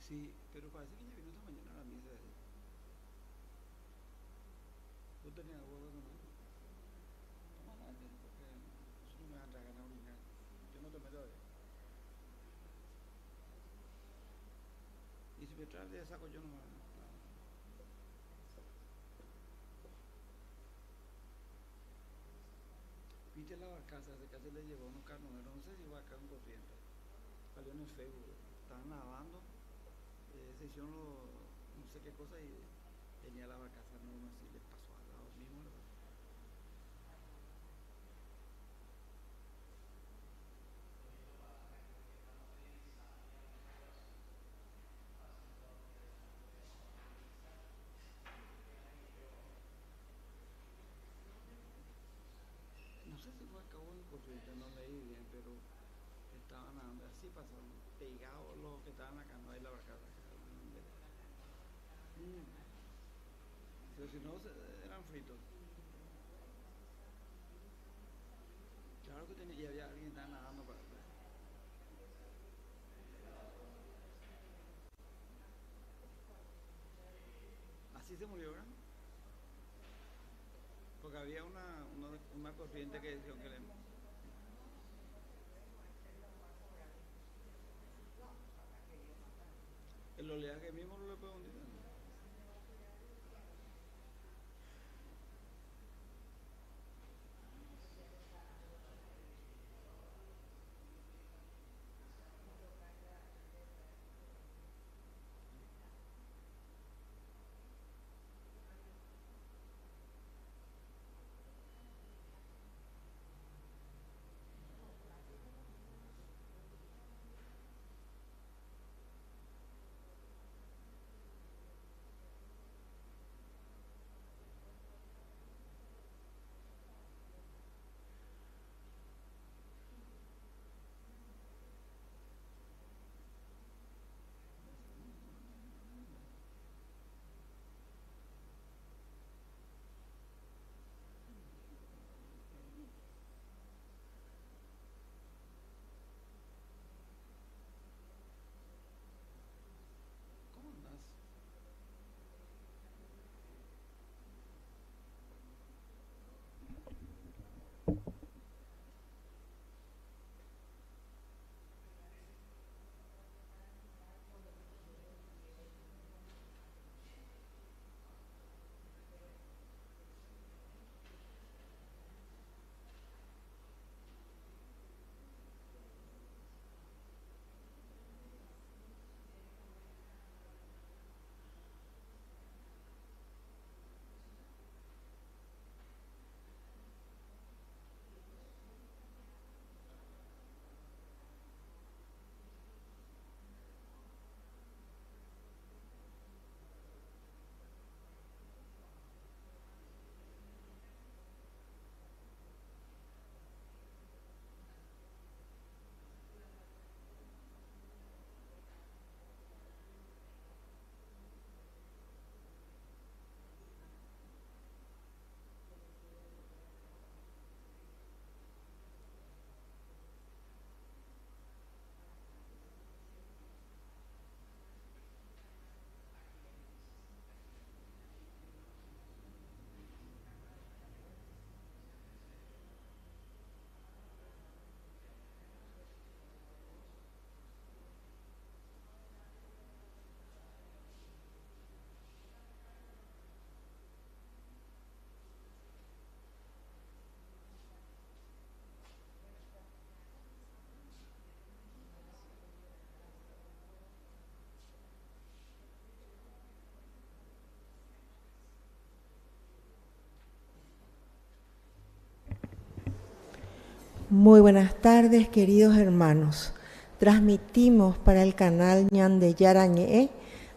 Sí, pero parece que ya vino esta mañana a la misa. ¿Tú tenías huevo de comer? Toma adelante, porque eso no me va a tragar a orinar. Yo no tomé todavía. Y si me traes de saco yo no me... Viste la barcaza, se casi le llevó unos carnoneros, no sé si va a caer un corriente. Salió en el Facebook, estaban nadando, se hicieron no sé qué cosa y venía la barcaza, no, uno así les pasó al lado mismo. No sé si fue a cabo en corriente, no leí bien, pero estaban nadando así, pasaron pegados los que estaban en la canoa y la barcaza. Mm. Pero si no, eran fritos. Claro que tenía, y había alguien que estaba nadando para atrás. Así se murió, ¿verdad? Porque había una corriente que decía que el oleaje mismo no le puede hundir. ¿Cómo andás? Muy buenas tardes, queridos hermanos. Transmitimos para el canal Ñan de Yarañé,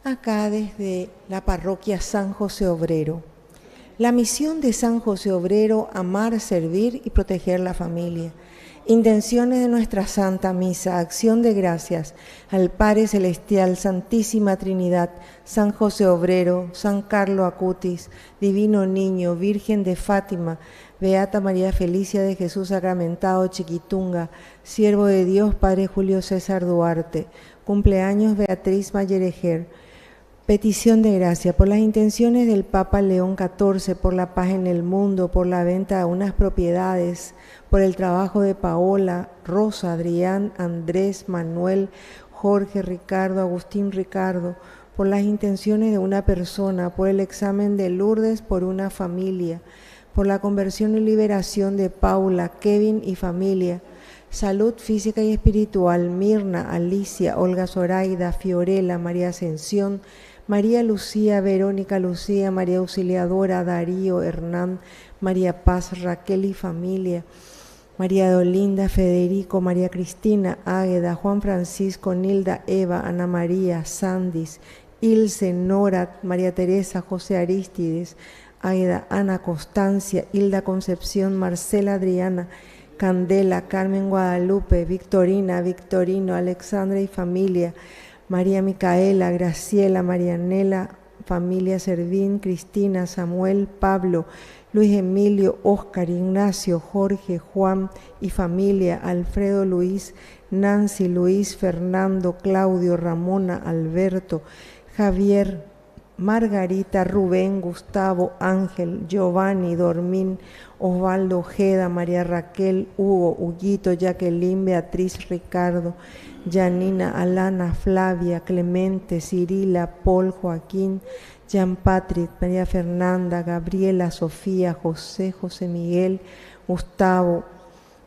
acá desde la parroquia San José Obrero. La misión de San José Obrero: amar, servir y proteger la familia. Intenciones de nuestra Santa Misa: acción de gracias al Padre Celestial, Santísima Trinidad, San José Obrero, San Carlo Acutis, Divino Niño, Virgen de Fátima, Beata María Felicia de Jesús Sacramentado Chiquitunga, Siervo de Dios Padre Julio César Duarte, Cumpleaños Beatriz Mayerejer. Petición de gracia por las intenciones del Papa León XIV, por la paz en el mundo, por la venta de unas propiedades, por el trabajo de Paola, Rosa, Adrián, Andrés, Manuel, Jorge, Ricardo, Agustín, Ricardo, por las intenciones de una persona, por el examen de Lourdes, por una familia, por la conversión y liberación de Paula, Kevin y familia, salud física y espiritual, Mirna, Alicia, Olga Zoraida, Fiorella, María Ascensión, María Lucía, Verónica Lucía, María Auxiliadora, Darío, Hernán, María Paz, Raquel y familia, María Dolinda, Federico, María Cristina, Águeda, Juan Francisco, Nilda, Eva, Ana María, Sandis, Ilse, Nora, María Teresa, José Aristides, Águeda, Ana, Constancia, Hilda Concepción, Marcela, Adriana, Candela, Carmen Guadalupe, Victorina, Victorino, Alexandra y familia, María Micaela, Graciela, Marianela, familia Servín, Cristina, Samuel, Pablo, Luis Emilio, Óscar, Ignacio, Jorge, Juan y familia, Alfredo, Luis, Nancy, Luis, Fernando, Claudio, Ramona, Alberto, Javier, Margarita, Rubén, Gustavo, Ángel, Giovanni, Dormín, Osvaldo, Ojeda, María Raquel, Hugo, Huguito, Jacqueline, Beatriz, Ricardo, Janina, Alana, Flavia, Clemente, Cirila, Paul, Joaquín, Jean Patrick, María Fernanda, Gabriela, Sofía, José, José Miguel, Gustavo,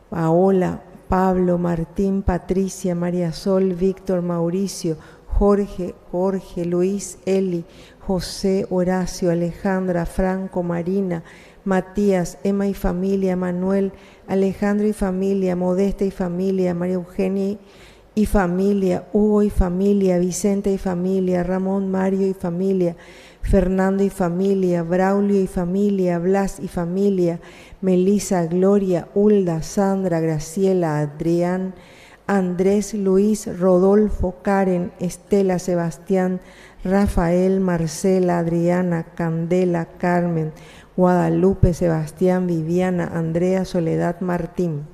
Paola, Pablo, Martín, Patricia, María Sol, Víctor, Mauricio, Jorge, Luis, Eli, José, Horacio, Alejandra, Franco, Marina, Matías, Emma y familia, Manuel, Alejandro y familia, Modesta y familia, María Eugenia y familia, Hugo y familia, Vicente y familia, Ramón, Mario y familia, Fernando y familia, Braulio y familia, Blas y familia, Melisa, Gloria, Hulda, Sandra, Graciela, Adrián, Andrés, Luis, Rodolfo, Karen, Estela, Sebastián, Rafael, Marcela, Adriana, Candela, Carmen, Guadalupe, Sebastián, Viviana, Andrea, Soledad, Martín.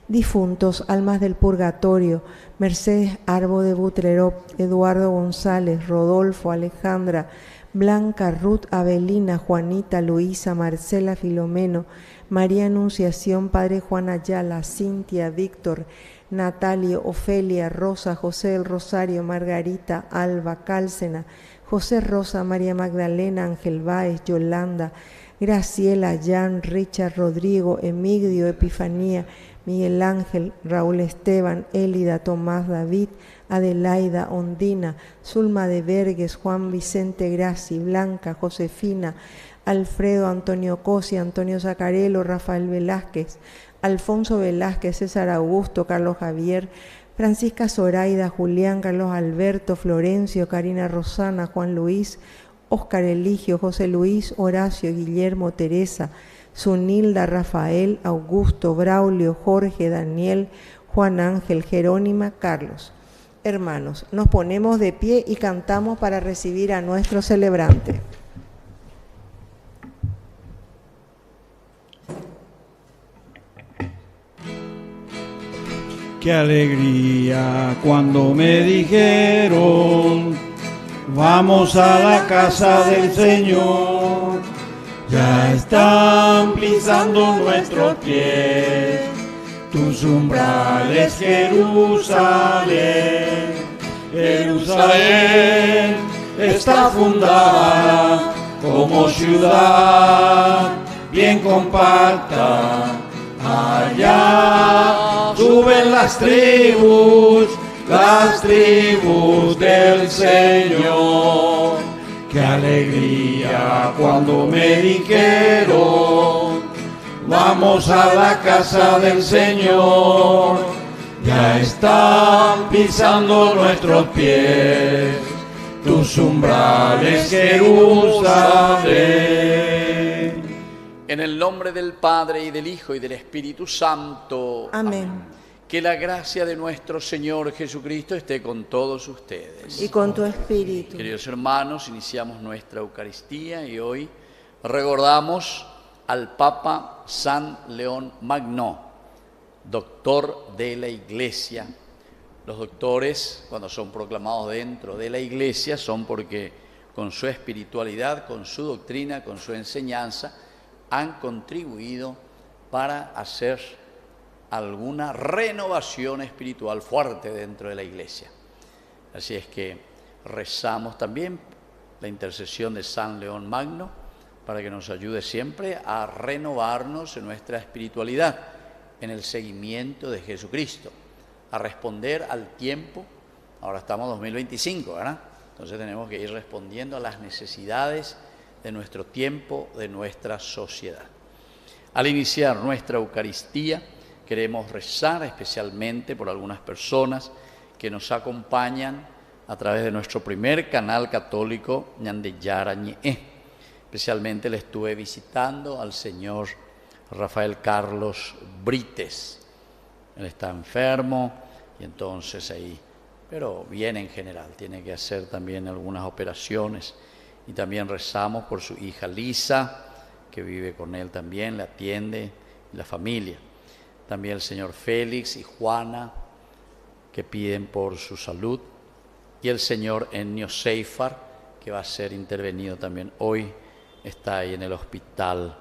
Difuntos, almas del purgatorio, Mercedes Arbo de Butrerop, Eduardo González, Rodolfo, Alejandra, Blanca, Ruth, Avelina, Juanita, Luisa, Marcela, Filomeno, María Anunciación, Padre Juan Ayala, Cintia, Víctor, Natalio, Ofelia, Rosa, José del Rosario, Margarita, Alba, Cálcena, José Rosa, María Magdalena, Ángel Báez, Yolanda, Graciela, Jan, Richard, Rodrigo, Emigdio, Epifanía, Miguel Ángel, Raúl Esteban, Élida, Tomás, David, Adelaida, Ondina, Zulma de Vergues, Juan Vicente Graci, Blanca, Josefina, Alfredo, Antonio Cosi, Antonio Zacarelo, Rafael Velázquez, Alfonso Velázquez, César Augusto, Carlos Javier, Francisca Zoraida, Julián, Carlos Alberto, Florencio, Karina Rosana, Juan Luis, Óscar Eligio, José Luis, Horacio, Guillermo, Teresa, Zunilda, Rafael, Augusto, Braulio, Jorge, Daniel, Juan Ángel, Jerónima, Carlos. Hermanos, nos ponemos de pie y cantamos para recibir a nuestro celebrante. Qué alegría cuando me dijeron, vamos a la casa del Señor. Ya están pisando nuestros pies tus umbrales, Jerusalén. Jerusalén está fundada como ciudad bien compacta. Allá suben las tribus del Señor. Qué alegría cuando me dijeron, vamos a la casa del Señor. Ya están pisando nuestros pies tus umbrales, Jerusalén. En el nombre del Padre, y del Hijo, y del Espíritu Santo. Amén. Que la gracia de nuestro Señor Jesucristo esté con todos ustedes. Y con tu espíritu. Queridos hermanos, iniciamos nuestra Eucaristía y hoy recordamos al Papa San León Magno, doctor de la Iglesia, Los doctores, cuando son proclamados dentro de la iglesia, son porque con su espiritualidad, con su doctrina, con su enseñanza, han contribuido para hacer alguna renovación espiritual fuerte dentro de la iglesia. Así es que rezamos también la intercesión de San León Magno para que nos ayude siempre a renovarnos en nuestra espiritualidad, en el seguimiento de Jesucristo, a responder al tiempo. Ahora estamos en 2025, ¿verdad? Entonces tenemos que ir respondiendo a las necesidades de nuestro tiempo, de nuestra sociedad. Al iniciar nuestra Eucaristía, queremos rezar especialmente por algunas personas que nos acompañan a través de nuestro primer canal católico, Ñan de Yarañe. Especialmente le estuve visitando al señor Rafael Carlos Brites. Él está enfermo y entonces ahí, pero bien en general, tiene que hacer también algunas operaciones. Y también rezamos por su hija Lisa, que vive con él también, le atiende, y la familia. También el señor Félix y Juana, que piden por su salud. Y el señor Ennio Seifar, que va a ser intervenido también hoy, está ahí en el hospital.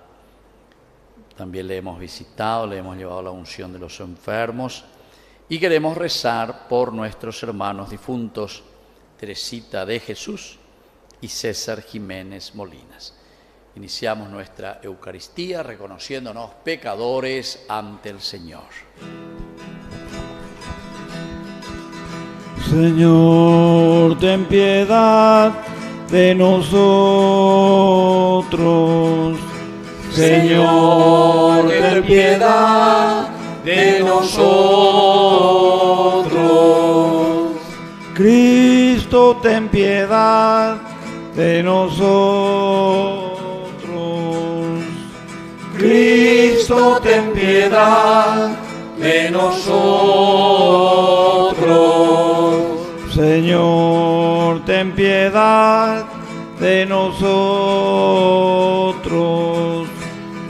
También le hemos visitado, le hemos llevado la unción de los enfermos. Y queremos rezar por nuestros hermanos difuntos, Teresita de Jesús y César Jiménez Molinas. Iniciamos nuestra Eucaristía reconociéndonos pecadores ante el Señor. Señor, ten piedad de nosotros. Señor, ten piedad de nosotros. Cristo, ten piedad de nosotros. Cristo, ten piedad de nosotros. Señor, ten piedad de nosotros.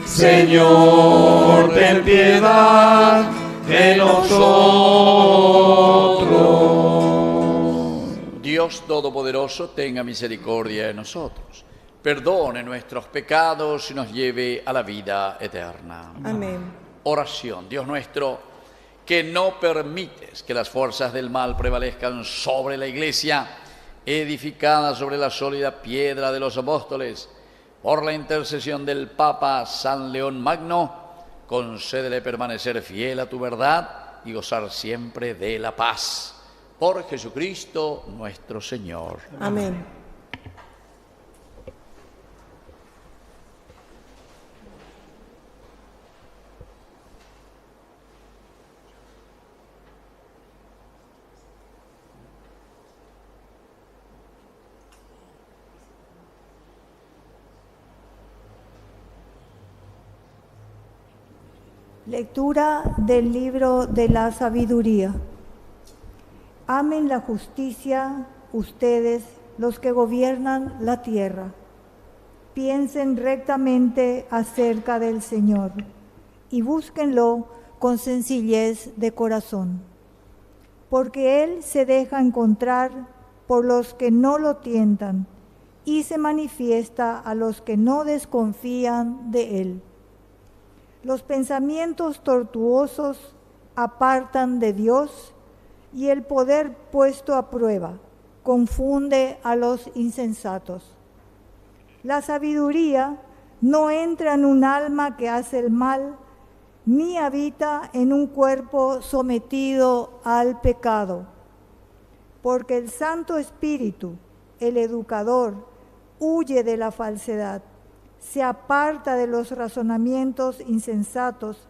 Señor, ten piedad de nosotros. Dios Todopoderoso, tenga misericordia de nosotros, perdone nuestros pecados y nos lleve a la vida eterna. Amén. Oración. Dios nuestro, que no permites que las fuerzas del mal prevalezcan sobre la Iglesia, edificada sobre la sólida piedra de los apóstoles, por la intercesión del Papa San León Magno, concédele permanecer fiel a tu verdad y gozar siempre de la paz. Por Jesucristo nuestro Señor. Amén. Lectura del libro de la sabiduría. Amen la justicia ustedes, los que gobiernan la tierra. Piensen rectamente acerca del Señor y búsquenlo con sencillez de corazón, porque Él se deja encontrar por los que no lo tientan y se manifiesta a los que no desconfían de Él. Los pensamientos tortuosos apartan de Dios y el poder puesto a prueba confunde a los insensatos. La sabiduría no entra en un alma que hace el mal, ni habita en un cuerpo sometido al pecado. Porque el Santo Espíritu, el educador, huye de la falsedad, se aparta de los razonamientos insensatos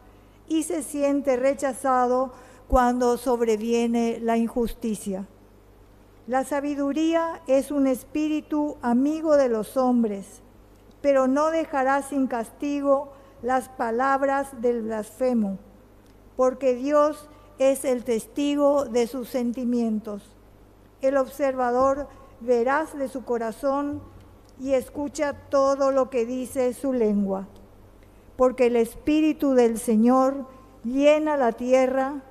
y se siente rechazado cuando sobreviene la injusticia. La sabiduría es un espíritu amigo de los hombres, pero no dejará sin castigo las palabras del blasfemo, porque Dios es el testigo de sus sentimientos, el observador veraz de su corazón y escucha todo lo que dice su lengua, porque el Espíritu del Señor llena la tierra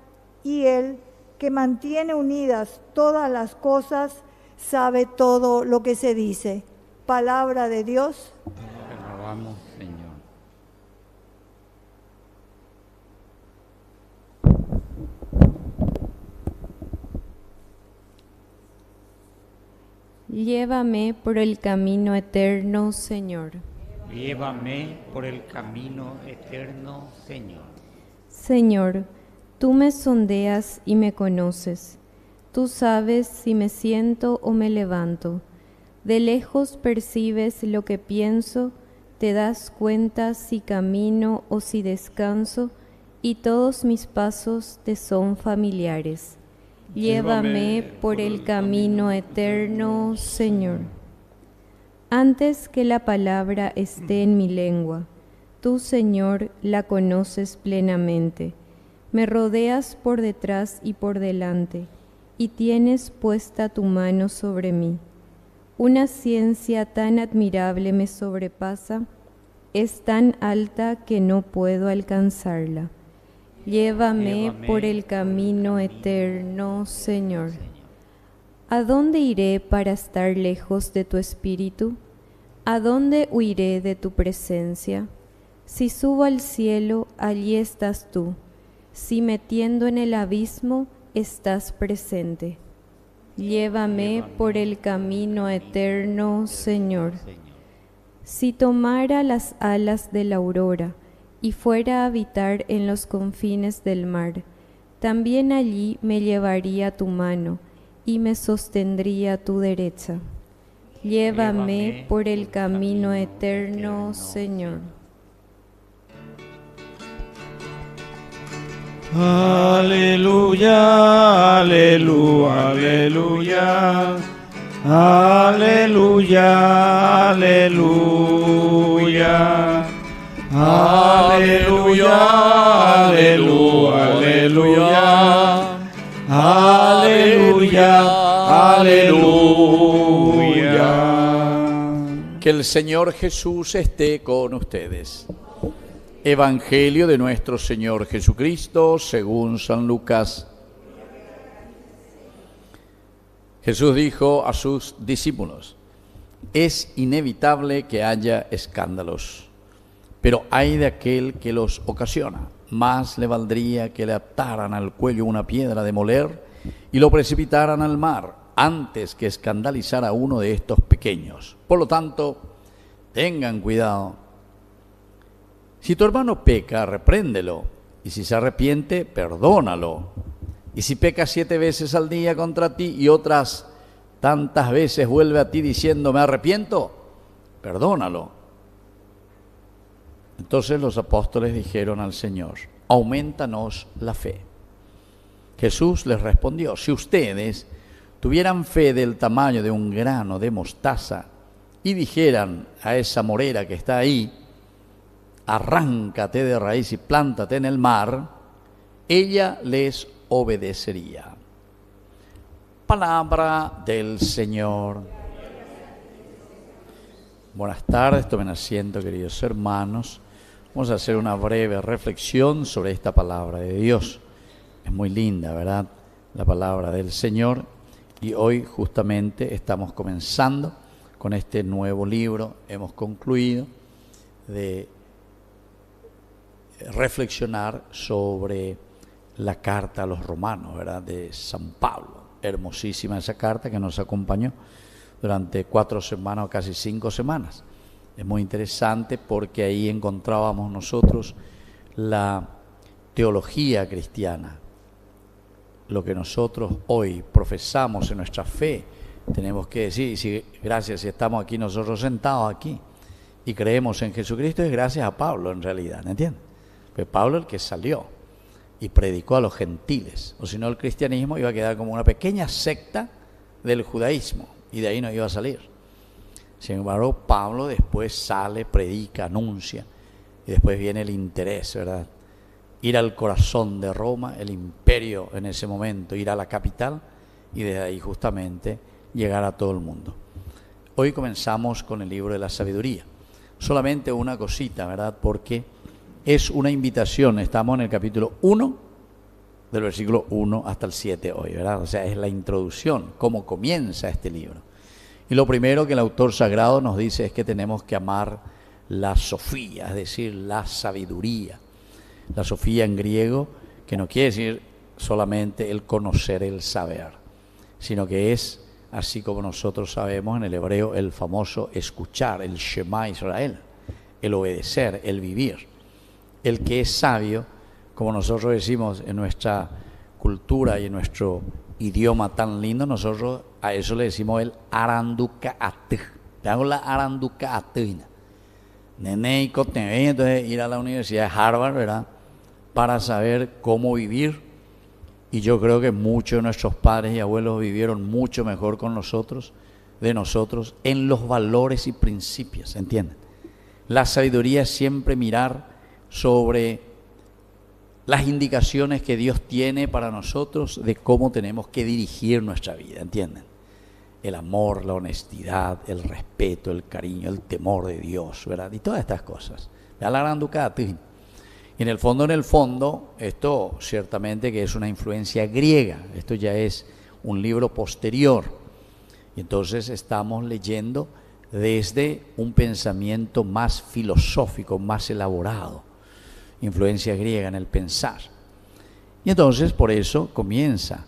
y Él que mantiene unidas todas las cosas, sabe todo lo que se dice. Palabra de Dios. Te alabamos, Señor. Llévame por el camino eterno, Señor. Llévame por el camino eterno, Señor. Señor, tú me sondeas y me conoces. Tú sabes si me siento o me levanto. De lejos percibes lo que pienso, te das cuenta si camino o si descanso, y todos mis pasos te son familiares. Llévame por el camino eterno, Señor. Antes que la palabra esté en mi lengua, tú, Señor, la conoces plenamente. Me rodeas por detrás y por delante, y tienes puesta tu mano sobre mí. Una ciencia tan admirable me sobrepasa, es tan alta que no puedo alcanzarla. Llévame por el camino eterno, Señor. ¿A dónde iré para estar lejos de tu espíritu? ¿A dónde huiré de tu presencia? Si subo al cielo, allí estás tú. Si metiendo en el abismo, estás presente. Llévame por el camino eterno, Señor. Si tomara las alas de la aurora y fuera a habitar en los confines del mar, también allí me llevaría tu mano y me sostendría tu derecha. Llévame por el camino eterno, Señor. Aleluya, aleluya, aleluya, aleluya, aleluya. Aleluya, aleluya, aleluya, aleluya, aleluya. Que el Señor Jesús esté con ustedes. Evangelio de nuestro Señor Jesucristo según San Lucas. Jesús dijo a sus discípulos: es inevitable que haya escándalos, pero ay de aquel que los ocasiona. Más le valdría que le ataran al cuello una piedra de moler y lo precipitaran al mar, antes que escandalizar a uno de estos pequeños. Por lo tanto, tengan cuidado. Si tu hermano peca, repréndelo, y si se arrepiente, perdónalo. Y si peca 7 veces al día contra ti y otras tantas veces vuelve a ti diciendo me arrepiento, perdónalo. Entonces los apóstoles dijeron al Señor: aumentanos la fe. Jesús les respondió: si ustedes tuvieran fe del tamaño de un grano de mostaza y dijeran a esa morera que está ahí, arráncate de raíz y plántate en el mar, ella les obedecería. Palabra del Señor. Buenas tardes, tomen asiento, queridos hermanos. Vamos a hacer una breve reflexión sobre esta palabra de Dios. Es muy linda, ¿verdad? La palabra del Señor. Y hoy justamente estamos comenzando con este nuevo libro. Hemos concluido de reflexionar sobre la carta a los romanos, ¿verdad? De San Pablo. Hermosísima esa carta que nos acompañó durante 4 semanas o casi 5 semanas. Es muy interesante porque ahí encontrábamos nosotros la teología cristiana. Lo que nosotros hoy profesamos en nuestra fe, tenemos que decir, si, gracias si estamos aquí nosotros sentados aquí y creemos en Jesucristo, es gracias a Pablo en realidad, ¿me entiendes? Fue Pablo el que salió y predicó a los gentiles, o si no el cristianismo iba a quedar como una pequeña secta del judaísmo y de ahí no iba a salir. Sin embargo, Pablo después sale, predica, anuncia y después viene el interés, ¿verdad? Ir al corazón de Roma, el imperio en ese momento, ir a la capital y desde ahí justamente llegar a todo el mundo. Hoy comenzamos con el libro de la sabiduría. Solamente una cosita, ¿verdad? Porque es una invitación, estamos en el capítulo 1 del versículo 1 hasta el 7 hoy, ¿verdad? O sea, es la introducción, cómo comienza este libro. Y lo primero que el autor sagrado nos dice es que tenemos que amar la sofía, es decir, la sabiduría. La sofía en griego, que no quiere decir solamente el conocer, el saber, sino que es, así como nosotros sabemos en el hebreo, el famoso escuchar, el Shema Israel, el obedecer, el vivir. El que es sabio, como nosotros decimos en nuestra cultura y en nuestro idioma tan lindo, nosotros a eso le decimos el arandukaat. Te hago la arandukaat. Nene, entonces ir a la Universidad de Harvard, ¿verdad?, para saber cómo vivir. Y yo creo que muchos de nuestros padres y abuelos vivieron mucho mejor con nosotros, de nosotros, en los valores y principios, ¿entienden? La sabiduría es siempre mirar sobre las indicaciones que Dios tiene para nosotros de cómo tenemos que dirigir nuestra vida, ¿entienden? El amor, la honestidad, el respeto, el cariño, el temor de Dios, ¿verdad? Y todas estas cosas. Y en el fondo, esto ciertamente que es una influencia griega, esto ya es un libro posterior. Y entonces estamos leyendo desde un pensamiento más filosófico, más elaborado, influencia griega en el pensar. Y entonces por eso comienza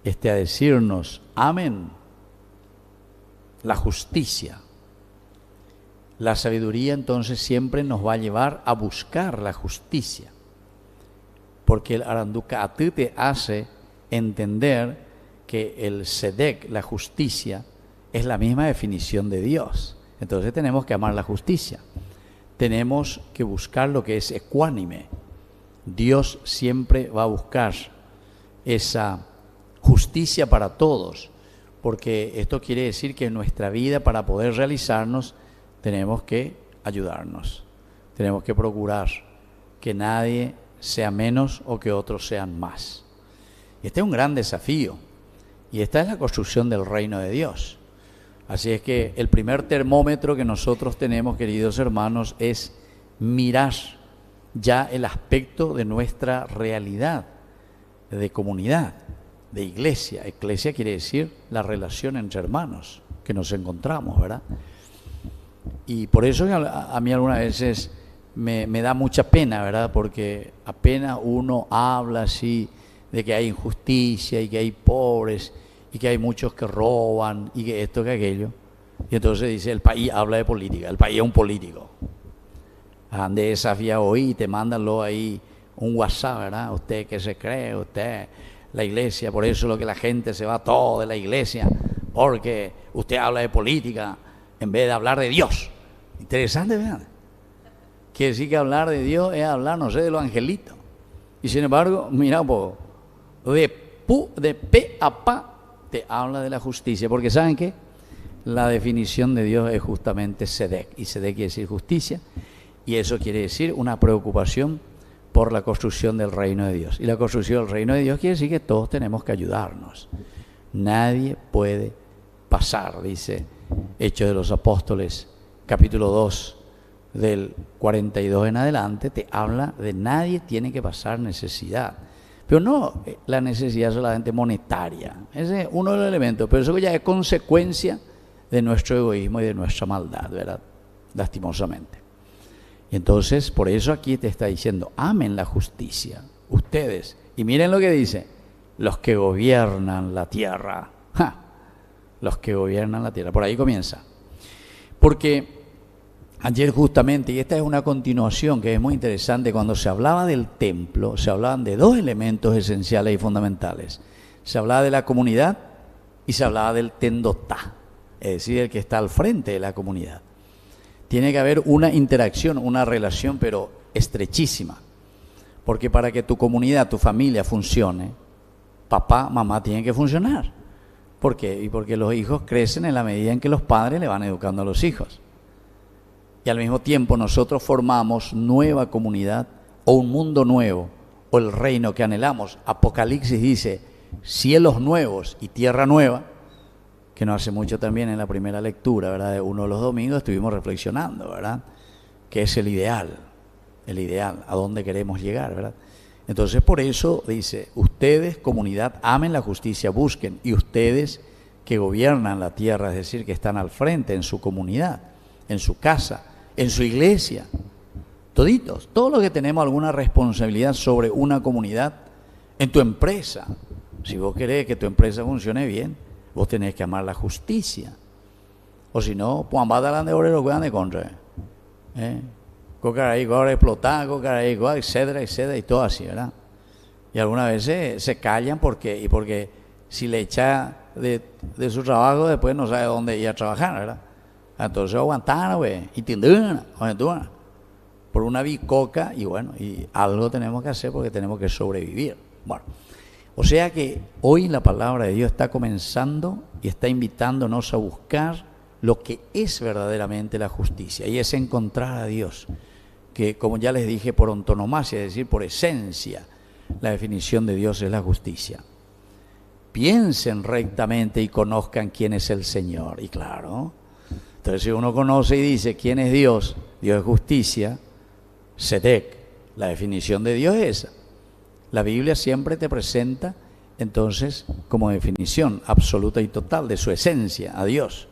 a decirnos, amen la justicia. La sabiduría entonces siempre nos va a llevar a buscar la justicia, porque el arandukaat te hace entender que el tzedek, la justicia, es la misma definición de Dios. Entonces tenemos que amar la justicia, tenemos que buscar lo que es ecuánime. Dios siempre va a buscar esa justicia para todos, porque esto quiere decir que en nuestra vida, para poder realizarnos, tenemos que ayudarnos, tenemos que procurar que nadie sea menos o que otros sean más. Este es un gran desafío y esta es la construcción del reino de Dios. Así es que el primer termómetro que nosotros tenemos, queridos hermanos, es mirar ya el aspecto de nuestra realidad de comunidad, de iglesia. Iglesia quiere decir la relación entre hermanos que nos encontramos, ¿verdad? Y por eso a mí algunas veces me da mucha pena, ¿verdad? Porque apenas uno habla así de que hay injusticia y que hay pobres y que hay muchos que roban y que esto, que aquello. Y entonces dice, el país habla de política, el país es un político. De desafía hoy y te mandan luego ahí un WhatsApp, ¿verdad? Usted que se cree, usted, la iglesia, por eso es lo que la gente se va todo de la iglesia, porque usted habla de política en vez de hablar de Dios. Interesante, ¿verdad? Quiere decir que hablar de Dios es hablar, no sé, de los angelitos. Y sin embargo, mira, de pe a pa te habla de la justicia, porque ¿saben qué? La definición de Dios es justamente tzedek, y tzedek quiere decir justicia, y eso quiere decir una preocupación por la construcción del reino de Dios. Y la construcción del reino de Dios quiere decir que todos tenemos que ayudarnos. Nadie puede pasar, dice Hechos de los Apóstoles, capítulo 2, del 42 en adelante, te habla de nadie tiene que pasar necesidad. Pero no la necesidad solamente monetaria, ese es uno de los elementos, pero eso ya es consecuencia de nuestro egoísmo y de nuestra maldad, ¿verdad? Lastimosamente. Y entonces, por eso aquí te está diciendo, amen la justicia, ustedes. Y miren lo que dice, los que gobiernan la tierra. ¡Ja! Los que gobiernan la tierra. Por ahí comienza. Porque ayer justamente, y esta es una continuación que es muy interesante, cuando se hablaba del templo, se hablaban de dos elementos esenciales y fundamentales. Se hablaba de la comunidad y se hablaba del tendotá, es decir, el que está al frente de la comunidad. Tiene que haber una interacción, una relación, pero estrechísima. Porque para que tu comunidad, tu familia funcione, papá, mamá tienen que funcionar. ¿Por qué? Y porque los hijos crecen en la medida en que los padres le van educando a los hijos. Y al mismo tiempo nosotros formamos nueva comunidad o un mundo nuevo o el reino que anhelamos. Apocalipsis dice cielos nuevos y tierra nueva, que no hace mucho también en la primera lectura, ¿verdad? De uno de los domingos estuvimos reflexionando, ¿verdad? Que es el ideal, a dónde queremos llegar, ¿verdad? Entonces por eso dice, ustedes, comunidad, amen la justicia, busquen, y ustedes que gobiernan la tierra, es decir, que están al frente en su comunidad, en su casa, en su iglesia, toditos, todos los que tenemos alguna responsabilidad sobre una comunidad, en tu empresa. Si vos querés que tu empresa funcione bien, vos tenés que amar la justicia. O si no, pues ambas de obrero que de contra. Cocaraico, ahora explotar, cocaraico, etcétera, etcétera, y todo así, ¿verdad? Y algunas veces se callan porque si le echa de su trabajo, después no sabe dónde ir a trabajar, ¿verdad? Entonces aguantan, güey, y tinduna, por una bicoca, y bueno, y algo tenemos que hacer porque tenemos que sobrevivir. Bueno, o sea que hoy la palabra de Dios está comenzando y está invitándonos a buscar lo que es verdaderamente la justicia, y es encontrar a Dios, que como ya les dije, por antonomasia, es decir, por esencia, la definición de Dios es la justicia. Piensen rectamente y conozcan quién es el Señor. Y claro, entonces si uno conoce y dice quién es Dios, Dios es justicia, Sedek, la definición de Dios es esa. La Biblia siempre te presenta entonces como definición absoluta y total de su esencia a Dios.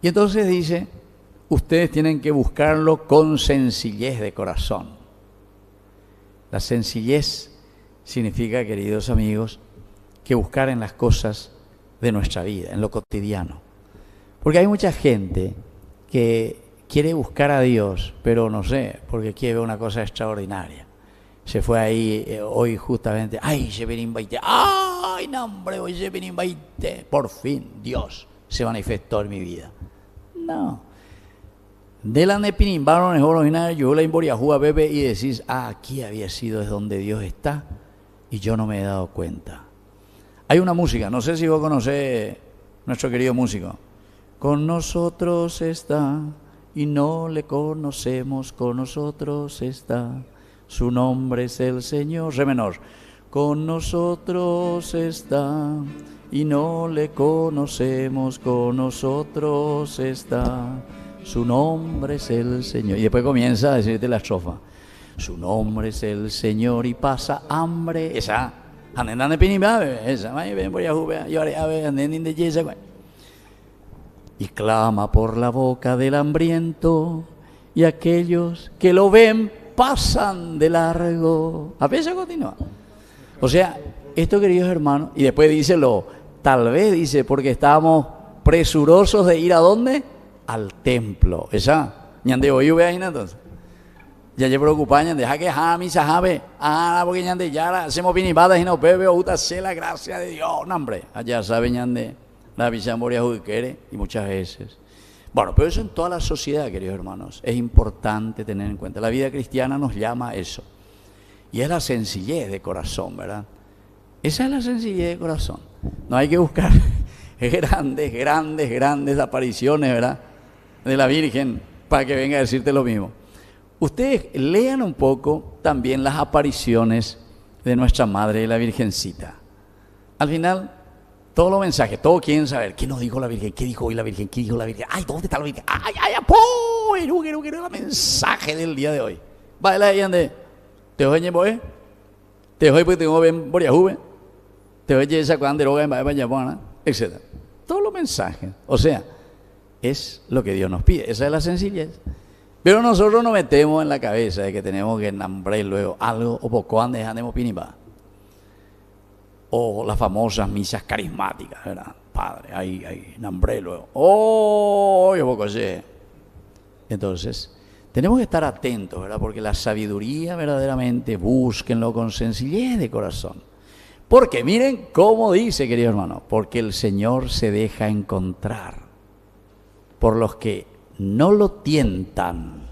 Y entonces dice, ustedes tienen que buscarlo con sencillez de corazón. La sencillez significa, queridos amigos, que buscar en las cosas de nuestra vida, en lo cotidiano. Porque hay mucha gente que quiere buscar a Dios, pero no sé, porque quiere ver una cosa extraordinaria. Se fue ahí hoy justamente, ¡ay, se ven invite! ¡Ay, no, hombre, hoy se ven invite! Por fin, Dios se manifestó en mi vida. No. De la nepinimbaron es original, yo la invoriajúa bebé y decís, aquí había sido, es donde Dios está, y yo no me he dado cuenta. Hay una música, no sé si vos conocés nuestro querido músico. Con nosotros está, y no le conocemos, con nosotros está, su nombre es el Señor. Re menor. Con nosotros está, y no le conocemos, con nosotros está, su nombre es el Señor. Y después comienza a decirte la estrofa. Su nombre es el Señor y pasa hambre. Esa. Y clama por la boca del hambriento, y aquellos que lo ven pasan de largo. A veces continúa. O sea, esto, queridos hermanos, y después dice tal vez dice, porque estábamos presurosos de ir ¿a dónde? Al templo. Esa, ñande hoy ve ahí entonces. Ya se preocupa, ñande, deja que misa jabe, porque ñande ya hacemos pinibadas y no bebe, o sé la gracia de Dios, no, hombre. Allá sabe ñande, la visamoria judiquere, y muchas veces. Bueno, pero eso en toda la sociedad, queridos hermanos, es importante tener en cuenta. La vida cristiana nos llama a eso. Y es la sencillez de corazón, ¿verdad? Esa es la sencillez de corazón. No hay que buscar grandes apariciones, ¿verdad?, de la Virgen para que venga a decirte lo mismo. Ustedes lean un poco también las apariciones de nuestra Madre, la Virgencita. Al final, todos los mensajes, todos quieren saber qué nos dijo la Virgen, qué dijo hoy la Virgen, qué dijo la Virgen. ¡Ay, dónde está la Virgen! ¡Ay, quiero el mensaje del día de hoy! Vale, ahí ande. Te oye, boy. Te oye, porque tengo bien boria juve. Te oye esa cuando droga en Bayabona, etc. Todos los mensajes. O sea, es lo que Dios nos pide. Esa es la sencillez. Pero nosotros nos metemos en la cabeza de que tenemos que nombrar luego algo, o poco antes andemos pinimba. O las famosas misas carismáticas, ¿verdad? Padre, ahí, nombré luego. Yo poco sé. Entonces, tenemos que estar atentos, ¿verdad? Porque la sabiduría verdaderamente, búsquenlo con sencillez de corazón. Porque miren cómo dice, querido hermano, porque el Señor se deja encontrar por los que no lo tientan.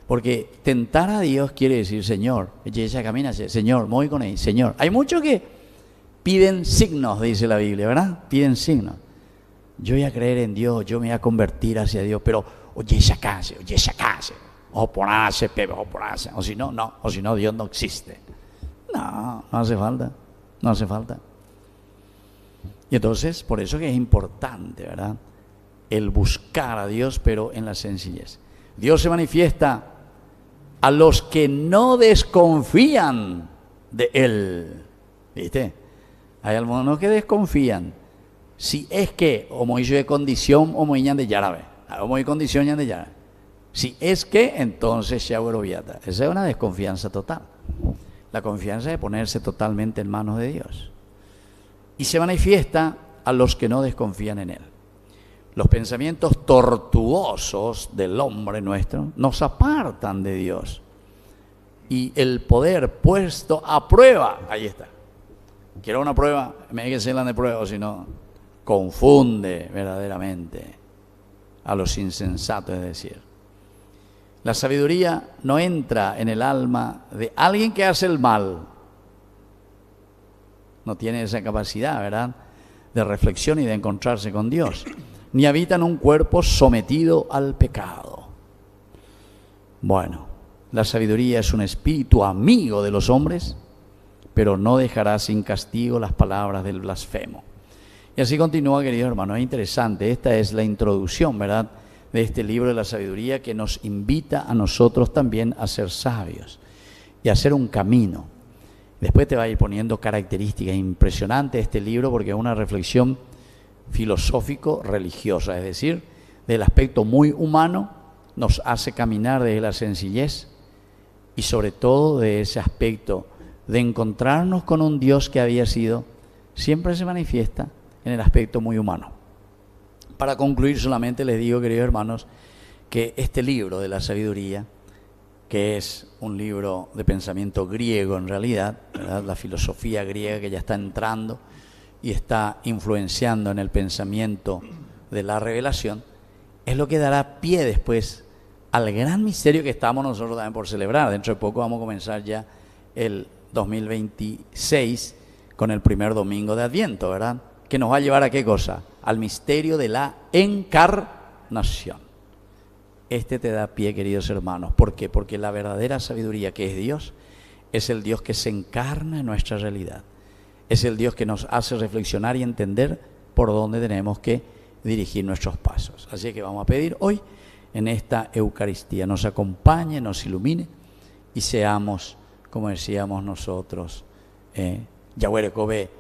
Porque tentar a Dios quiere decir, Señor, ella camina, Señor, voy con él, Señor. Hay muchos que piden signos, dice la Biblia, ¿verdad? Piden signos. Yo voy a creer en Dios, yo me voy a convertir hacia Dios, pero oye, sacase, o ponase, pepe, o ponase, o si no, Dios no existe. No hace falta, no hace falta. Y entonces, por eso que es importante, ¿verdad?, el buscar a Dios, pero en la sencillez. Dios se manifiesta a los que no desconfían de Él. ¿Viste? Hay algunos que desconfían. Si es que, o muy de condición, o muy de yarabe. O muy condición, de yarabe. Si es que, entonces ya viata. Esa es una desconfianza total. La confianza de ponerse totalmente en manos de Dios. Y se manifiesta a los que no desconfían en Él. Los pensamientos tortuosos del hombre nuestro nos apartan de Dios. Y el poder puesto a prueba, ahí está. Quiero una prueba, me hay que hacerla de prueba, si no, confunde verdaderamente a los insensatos, es decir. La sabiduría no entra en el alma de alguien que hace el mal. No tiene esa capacidad, ¿verdad?, de reflexión y de encontrarse con Dios. Ni habita en un cuerpo sometido al pecado. Bueno, la sabiduría es un espíritu amigo de los hombres, pero no dejará sin castigo las palabras del blasfemo. Y así continúa, querido hermano. Es interesante, esta es la introducción, ¿verdad?, de este libro de la sabiduría, que nos invita a nosotros también a ser sabios y a hacer un camino. Después te va a ir poniendo características impresionantes de este libro, porque es una reflexión filosófico-religiosa, es decir, del aspecto muy humano, nos hace caminar desde la sencillez y sobre todo de ese aspecto de encontrarnos con un Dios que había sido, siempre se manifiesta en el aspecto muy humano. Para concluir, solamente les digo, queridos hermanos, que este libro de la sabiduría, que es un libro de pensamiento griego en realidad, ¿verdad?, la filosofía griega que ya está entrando y está influenciando en el pensamiento de la revelación, es lo que dará pie después al gran misterio que estamos nosotros también por celebrar. Dentro de poco vamos a comenzar ya el 2026 con el primer domingo de Adviento, ¿verdad?, que nos va a llevar a ¿qué cosa? Al misterio de la encarnación. Este te da pie, queridos hermanos. ¿Por qué? Porque la verdadera sabiduría, que es Dios, es el Dios que se encarna en nuestra realidad. Es el Dios que nos hace reflexionar y entender por dónde tenemos que dirigir nuestros pasos. Así que vamos a pedir hoy, en esta Eucaristía, nos acompañe, nos ilumine y seamos, como decíamos nosotros, Yahuerekobe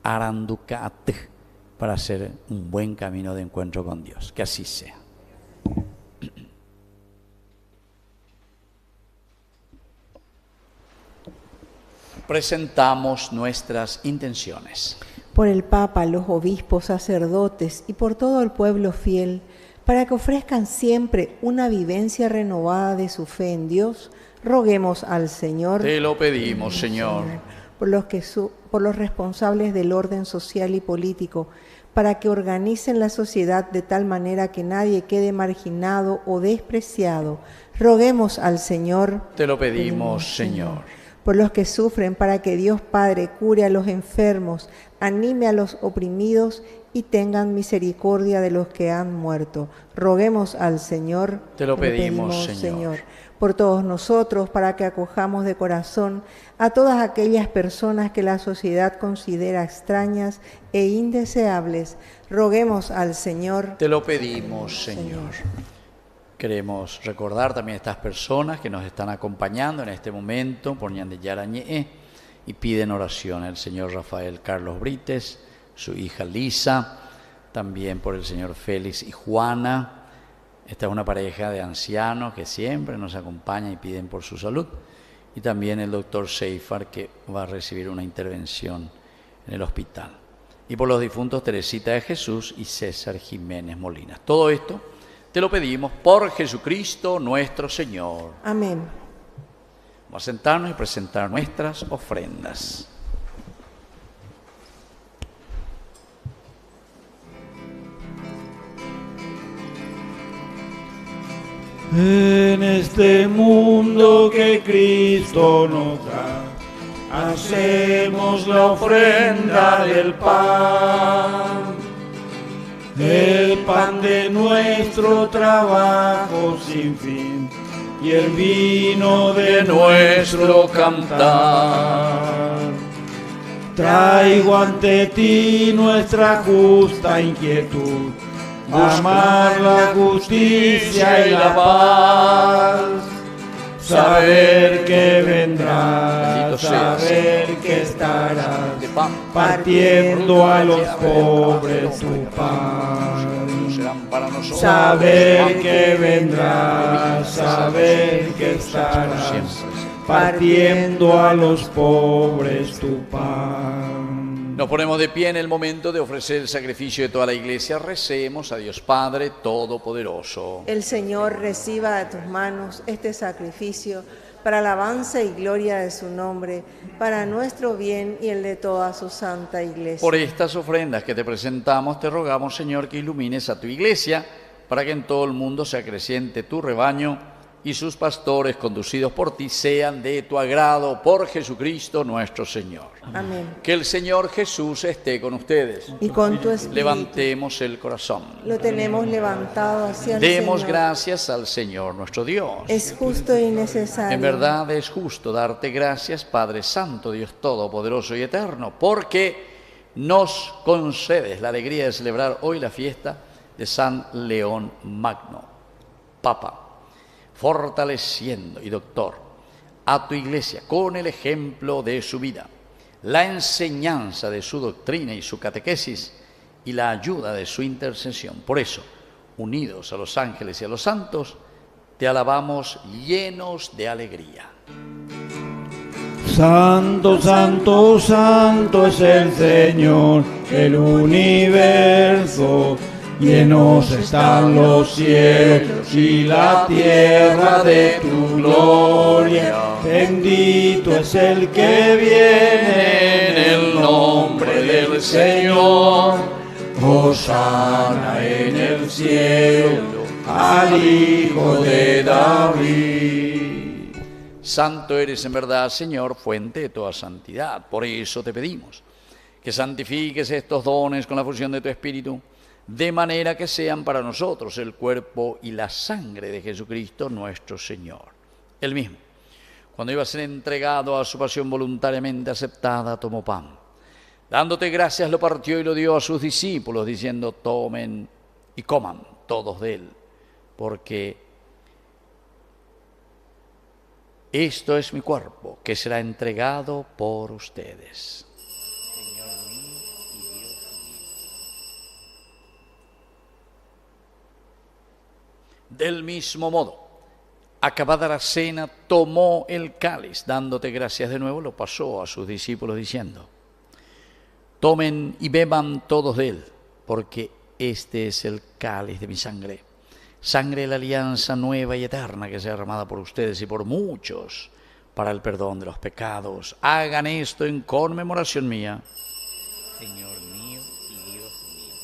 Arandukat, para hacer un buen camino de encuentro con Dios. Que así sea. Presentamos nuestras intenciones. Por el Papa, los obispos, sacerdotes y por todo el pueblo fiel, para que ofrezcan siempre una vivencia renovada de su fe en Dios, roguemos al Señor. Te lo pedimos, Señor. Por los responsables del orden social y político, para que organicen la sociedad de tal manera que nadie quede marginado o despreciado, roguemos al Señor. Te lo pedimos, Señor. Por los que sufren, para que Dios Padre cure a los enfermos, anime a los oprimidos y tengan misericordia de los que han muerto. Roguemos al Señor. Te lo pedimos, Señor. Por todos nosotros, para que acojamos de corazón a todas aquellas personas que la sociedad considera extrañas e indeseables. Roguemos al Señor. Te lo pedimos, Señor. Queremos recordar también a estas personas que nos están acompañando en este momento por Ñan de Yarañé y piden oración el señor Rafael Carlos Brites, su hija Lisa, también por el señor Félix y Juana. Esta es una pareja de ancianos que siempre nos acompaña y piden por su salud. Y también el doctor Seifar, que va a recibir una intervención en el hospital. Y por los difuntos Teresita de Jesús y César Jiménez Molinas. Todo esto te lo pedimos por Jesucristo nuestro Señor. Amén. Vamos a sentarnos y presentar nuestras ofrendas. En este mundo que Cristo nos da, hacemos la ofrenda del pan. El pan de nuestro trabajo sin fin y el vino de nuestro cantar. Traigo ante ti nuestra justa inquietud, amar la justicia y la paz, saber que vendrás, Bendito seas, saber que estarás de pan, partiendo a los pobres tu pan. serán para nosotros. Saber que vendrás, saber que estarás partiendo a los pobres tu pan. Nos ponemos de pie en el momento de ofrecer el sacrificio de toda la iglesia. Recemos a Dios Padre Todopoderoso. El Señor reciba de tus manos este sacrificio para alabanza y gloria de su nombre, para nuestro bien y el de toda su santa iglesia. Por estas ofrendas que te presentamos, te rogamos, Señor, que ilumines a tu iglesia, para que en todo el mundo se acreciente tu rebaño y sus pastores, conducidos por ti, sean de tu agrado, por Jesucristo nuestro Señor. Amén. Que el Señor Jesús esté con ustedes. Y con tu espíritu. Levantemos el corazón. Lo tenemos levantado hacia el Demos Señor. gracias al Señor nuestro Dios. Es justo y necesario. En verdad es justo darte gracias, Padre Santo, Dios Todopoderoso y Eterno, porque nos concedes la alegría de celebrar hoy la fiesta de San León Magno, Papa, fortaleciendo y doctor a tu iglesia con el ejemplo de su vida, la enseñanza de su doctrina y su catequesis y la ayuda de su intercesión. Por eso, unidos a los ángeles y a los santos, te alabamos llenos de alegría. Santo, santo, santo es el Señor, el universo. Llenos están los cielos y la tierra de tu gloria. Bendito es el que viene en el nombre del Señor. Hosana en el cielo al Hijo de David. Santo eres en verdad, Señor, fuente de toda santidad. Por eso te pedimos que santifiques estos dones con la fusión de tu Espíritu, de manera que sean para nosotros el cuerpo y la sangre de Jesucristo nuestro Señor. Él mismo, cuando iba a ser entregado a su pasión voluntariamente aceptada, tomó pan. Dándote gracias, lo partió y lo dio a sus discípulos, diciendo: tomen y coman todos de él, porque esto es mi cuerpo, que será entregado por ustedes. Del mismo modo, acabada la cena, tomó el cáliz, dándote gracias de nuevo, lo pasó a sus discípulos diciendo: tomen y beban todos de él, porque este es el cáliz de mi sangre, sangre de la alianza nueva y eterna que será derramada por ustedes y por muchos para el perdón de los pecados. Hagan esto en conmemoración mía. Señor mío y Dios mío.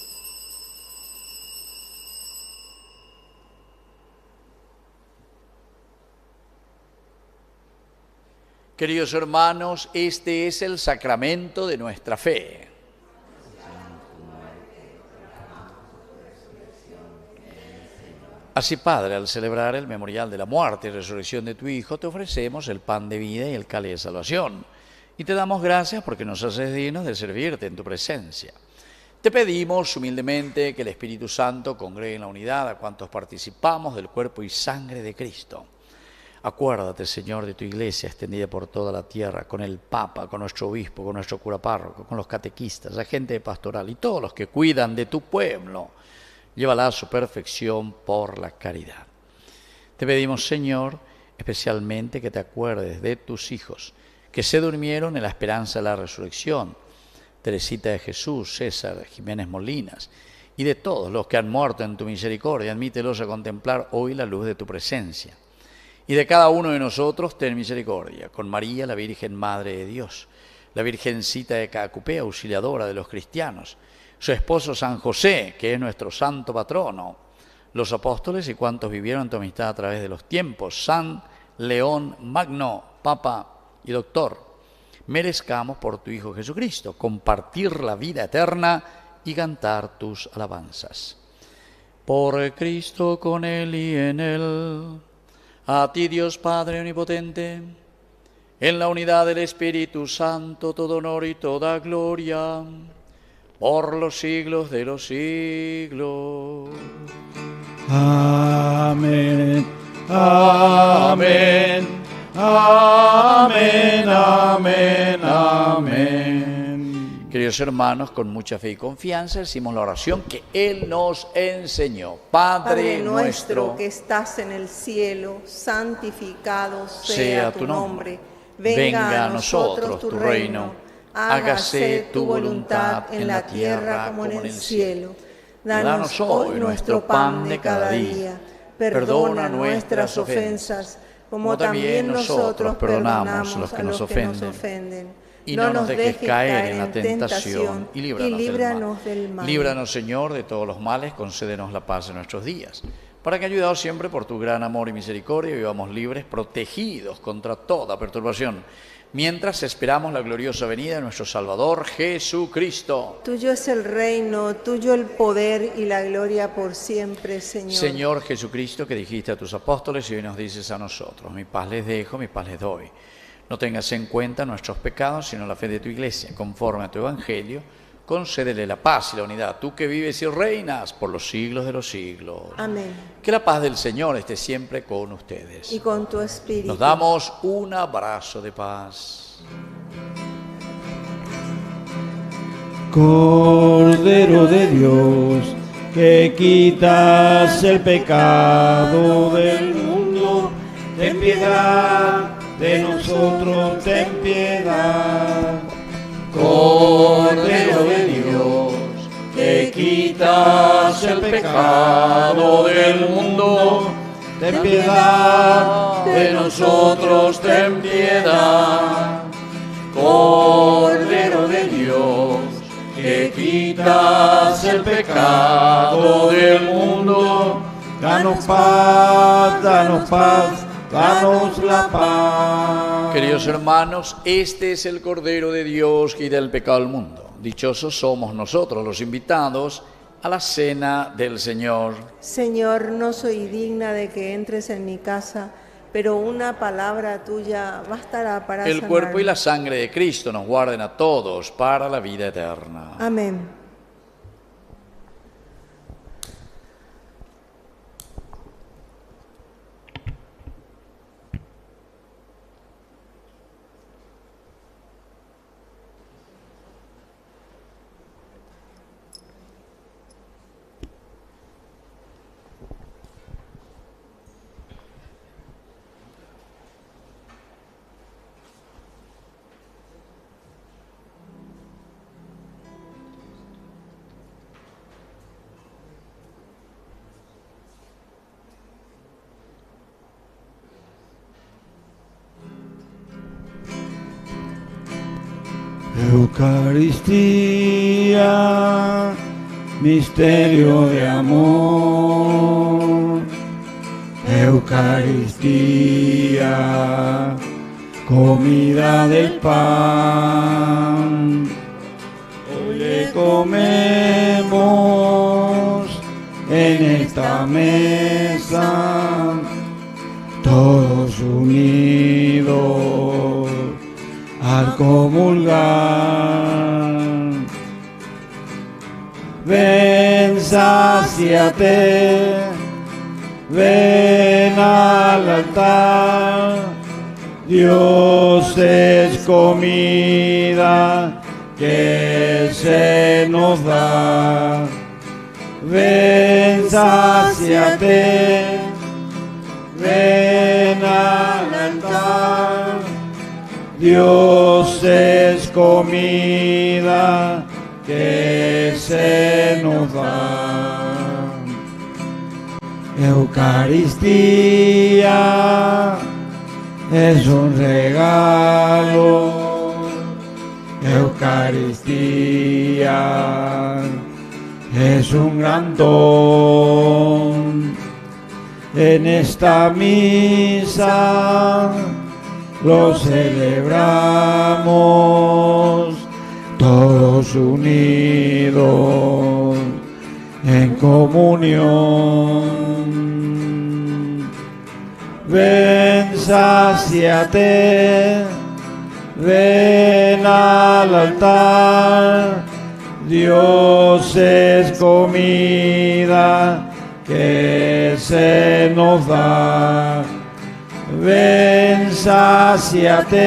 Queridos hermanos, este es el sacramento de nuestra fe. Así, Padre, al celebrar el memorial de la muerte y resurrección de tu Hijo, te ofrecemos el pan de vida y el cáliz de salvación. Y te damos gracias porque nos haces dignos de servirte en tu presencia. Te pedimos humildemente que el Espíritu Santo congregue en la unidad a cuantos participamos del cuerpo y sangre de Cristo. Acuérdate, Señor, de tu iglesia extendida por toda la tierra, con el Papa, con nuestro obispo, con nuestro cura párroco, con los catequistas, la gente de pastoral y todos los que cuidan de tu pueblo. Llévala a su perfección por la caridad. Te pedimos, Señor, especialmente que te acuerdes de tus hijos, que se durmieron en la esperanza de la resurrección, Teresita de Jesús, César Jiménez Molinas, y de todos los que han muerto en tu misericordia. Admítelos a contemplar hoy la luz de tu presencia. Y de cada uno de nosotros ten misericordia, con María, la Virgen Madre de Dios, la Virgencita de Cacupé, auxiliadora de los cristianos, su esposo San José, que es nuestro santo patrono, los apóstoles y cuantos vivieron tu amistad a través de los tiempos, San León Magno, Papa y Doctor, merezcamos por tu Hijo Jesucristo compartir la vida eterna y cantar tus alabanzas. Por Cristo, con Él y en Él, a ti, Dios Padre omnipotente, en la unidad del Espíritu Santo, todo honor y toda gloria, por los siglos de los siglos. Amén, Amén, amén, amén, amén. Queridos hermanos, con mucha fe y confianza decimos la oración que Él nos enseñó. Padre nuestro que estás en el cielo, santificado sea tu nombre. Venga a nosotros tu reino. Hágase tu voluntad en la tierra como en el cielo. Danos hoy nuestro pan de cada día. Perdona nuestras ofensas, como también nosotros perdonamos a los que nos ofenden. Y no nos dejes caer en la tentación y líbranos del mal. Líbranos, Señor, de todos los males, concédenos la paz en nuestros días, para que, ayudados siempre por tu gran amor y misericordia, vivamos libres, protegidos contra toda perturbación, mientras esperamos la gloriosa venida de nuestro Salvador Jesucristo. Tuyo es el reino, tuyo el poder y la gloria por siempre, Señor. Señor Jesucristo, que dijiste a tus apóstoles y hoy nos dices a nosotros: mi paz les dejo, mi paz les doy. No tengas en cuenta nuestros pecados, sino la fe de tu Iglesia. Conforme a tu Evangelio, concédele la paz y la unidad, tú que vives y reinas por los siglos de los siglos. Amén. Que la paz del Señor esté siempre con ustedes. Y con tu espíritu. Nos damos un abrazo de paz. Cordero de Dios, que quitas el pecado del mundo, ten piedad de nosotros, ten piedad. Cordero de Dios, que quitas el pecado del mundo, ten piedad de nosotros, ten piedad. Cordero de Dios, que quitas el pecado del mundo, Danos paz, danos paz, danos la paz. Queridos hermanos, este es el Cordero de Dios que quita el pecado del mundo. Dichosos somos nosotros los invitados a la cena del Señor. Señor, no soy digna de que entres en mi casa, pero una palabra tuya bastará para El sanarme. cuerpo y la sangre de Cristo nos guarden a todos para la vida eterna. Amén. Eucaristía, misterio de amor. Eucaristía, comida del pan. Hoy le comemos en esta mesa, todos unidos al comulgar. Ven, sáciate, ven al altar. Dios es comida que se nos da. Ven, sáciate, ven al altar. Dios es comida que se nos da. Eucaristía es un regalo. Eucaristía es un gran don. En esta misa lo celebramos todos unidos en comunión. Ven, sáciate, ven al altar. Dios es comida que se nos da. Ven, sáciate,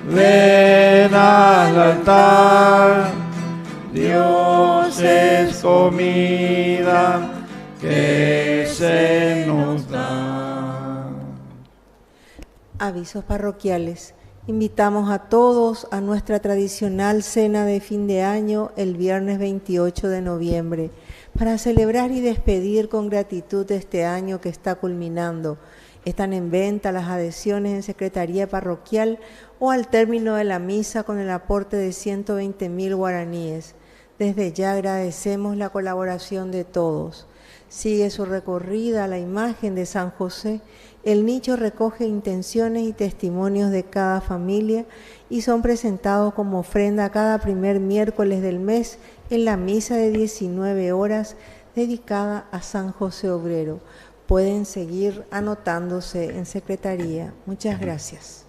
ven al altar. Dios es comida que se nos da. Avisos parroquiales. Invitamos a todos a nuestra tradicional cena de fin de año el viernes 28 de noviembre para celebrar y despedir con gratitud este año que está culminando. Están en venta las adhesiones en Secretaría Parroquial o al término de la misa con el aporte de 120.000 guaraníes. Desde ya agradecemos la colaboración de todos. Sigue su recorrida la imagen de San José. El nicho recoge intenciones y testimonios de cada familia y son presentados como ofrenda cada primer miércoles del mes en la misa de 19 horas dedicada a San José Obrero. Pueden seguir anotándose en Secretaría. Muchas gracias.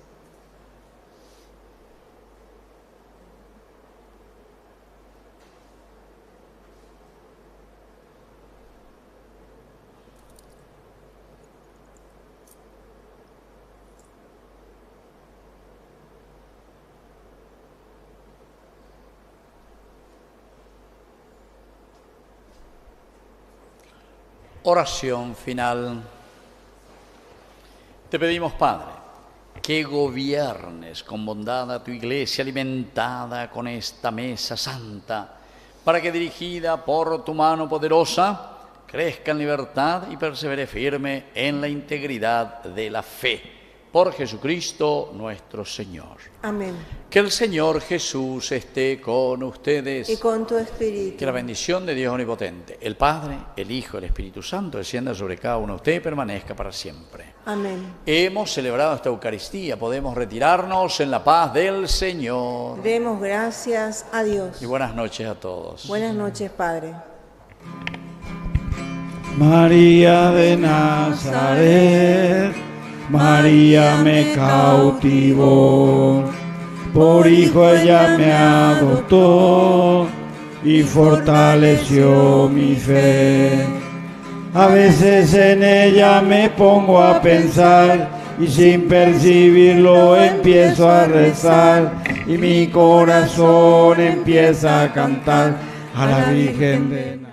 Oración final. Te pedimos, Padre, que gobiernes con bondad a tu iglesia alimentada con esta mesa santa, para que dirigida por tu mano poderosa, crezca en libertad y persevere firme en la integridad de la fe. Por Jesucristo nuestro Señor. Amén. Que el Señor Jesús esté con ustedes. Y con tu espíritu. Que la bendición de Dios Omnipotente, el Padre, el Hijo, el Espíritu Santo, descienda sobre cada uno de ustedes y permanezca para siempre. Amén. Hemos celebrado esta Eucaristía, podemos retirarnos en la paz del Señor. Demos gracias a Dios. Y buenas noches a todos. Buenas noches, Padre. María de Nazaret, María me cautivó, por hijo ella me adoptó y fortaleció mi fe. A veces en ella me pongo a pensar y sin percibirlo empiezo a rezar y mi corazón empieza a cantar a la Virgen de Nazaret.